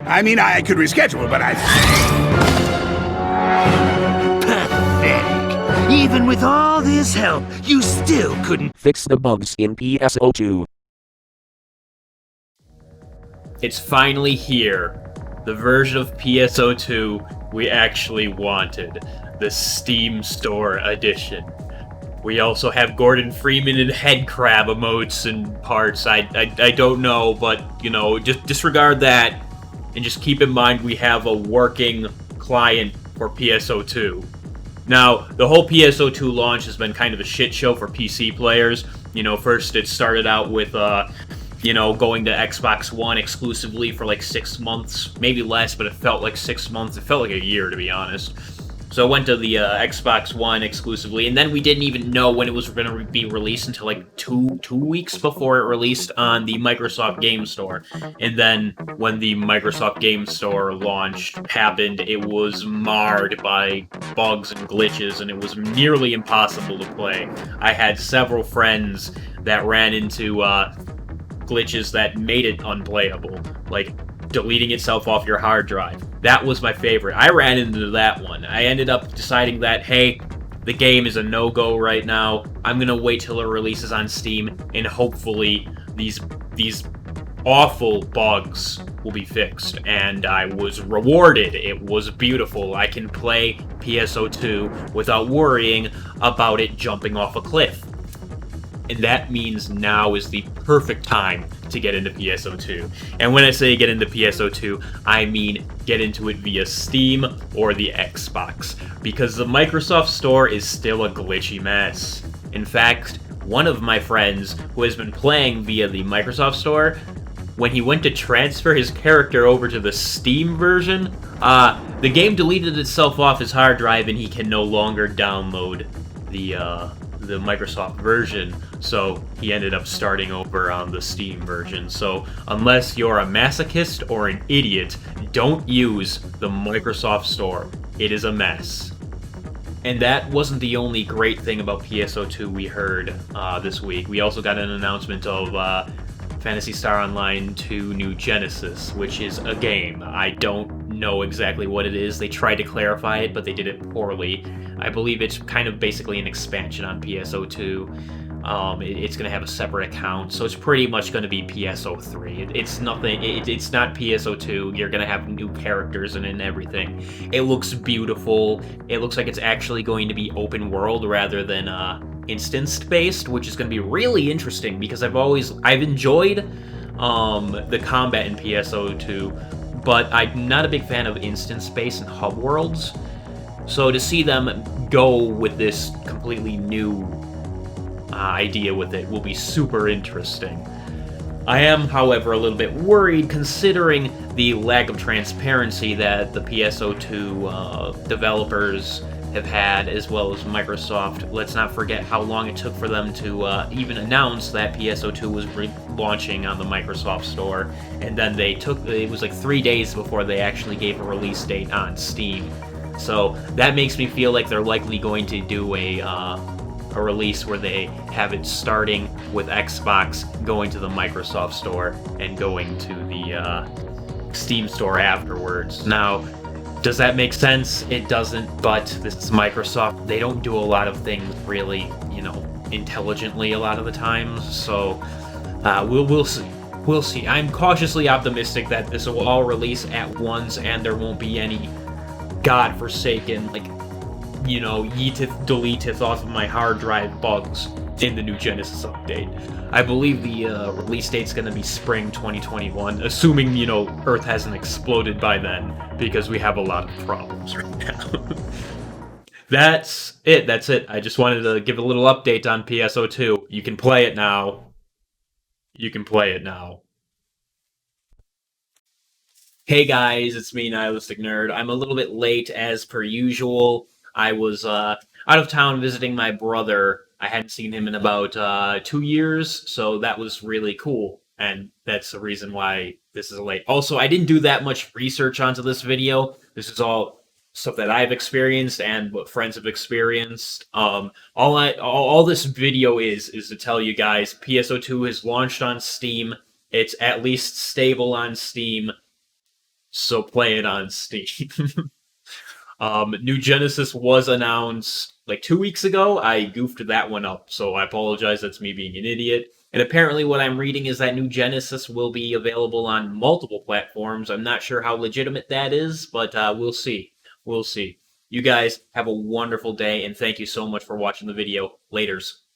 I mean, I could reschedule, but I... Pathetic. Even with all this help, you still couldn't fix the bugs in PSO2. It's finally here. The version of PSO2 we actually wanted. The Steam Store edition. We also have Gordon Freeman and Headcrab emotes and parts. I don't know, but, you know, just disregard that. And just keep in mind we have a working client for PSO2. Now, the whole PSO2 launch has been kind of a shit show for PC players. You know, first it started out with, you know, going to Xbox One exclusively for like 6 months. Maybe less, but it felt like 6 months. It felt like a year, to be honest. So it went to the Xbox One exclusively, and then we didn't even know when it was going to be released until like two weeks before it released on the Microsoft Game Store. And then when the Microsoft Game Store launch happened, it was marred by bugs and glitches, and it was nearly impossible to play. I had several friends that ran into glitches that made it unplayable, like deleting itself off your hard drive. That was my favorite. I ran into that one. I ended up deciding that, hey, the game is a no-go right now. I'm gonna wait till it releases on Steam, and hopefully these awful bugs will be fixed. And I was rewarded. It was beautiful. I can play PSO2 without worrying about it jumping off a cliff. And that means now is the perfect time to get into PSO2. And when I say get into PSO2, I mean get into it via Steam or the Xbox, because the Microsoft Store is still a glitchy mess. In fact, one of my friends who has been playing via the Microsoft Store, when he went to transfer his character over to the Steam version, the game deleted itself off his hard drive and he can no longer download the Microsoft version, so he ended up starting over on the Steam version. So unless you're a masochist or an idiot, don't use the Microsoft Store. It is a mess. And that wasn't the only great thing about PSO2 we heard this week. We also got an announcement of Phantasy Star Online 2 New Genesis, which is a game. I don't know exactly what it is. They tried to clarify it, but they did it poorly. I believe it's kind of basically an expansion on PSO2. It's going to have a separate account, so it's pretty much going to be PSO3. It's nothing. It's not PSO2. You're going to have new characters and everything. It looks beautiful. It looks like it's actually going to be open world rather than instance-based, which is going to be really interesting because I've enjoyed the combat in PSO2, but I'm not a big fan of instance-based and hub worlds. So to see them go with this completely new idea with it will be super interesting. I am, however, a little bit worried considering the lack of transparency that the PSO2 developers have had, as well as Microsoft. Let's not forget how long it took for them to even announce that PSO2 was launching on the Microsoft Store, and then it was like 3 days before they actually gave a release date on Steam. So that makes me feel like they're likely going to do a release where they have it starting with Xbox, going to the Microsoft Store, and going to the Steam Store afterwards. Now, does that make sense? It doesn't, but this is Microsoft. They don't do a lot of things really, intelligently a lot of the times, so we'll see. We'll see. I'm cautiously optimistic that this will all release at once and there won't be any godforsaken, yeetith, deleteth off of my hard drive bugs in the new Genesis update. I believe the release date's gonna be spring 2021, assuming, Earth hasn't exploded by then, because we have a lot of problems right now. That's it. I just wanted to give a little update on PSO2. You can play it now. Hey guys, it's me, Nihilistic Nerd. I'm a little bit late as per usual. I was out of town visiting my brother. I hadn't seen him in about 2 years, so that was really cool. And that's the reason why this is late. Also, I didn't do that much research onto this video. This is all stuff that I've experienced and what friends have experienced. All this video is to tell you guys PSO2 is launched on Steam. It's at least stable on Steam. so play it on Steam. New Genesis was announced like 2 weeks ago. I goofed that one up, so I apologize. That's me being an idiot. And apparently, what I'm reading is that New Genesis will be available on multiple platforms. I'm not sure how legitimate that is, but we'll see. We'll see. You guys have a wonderful day, and thank you so much for watching the video. Laters.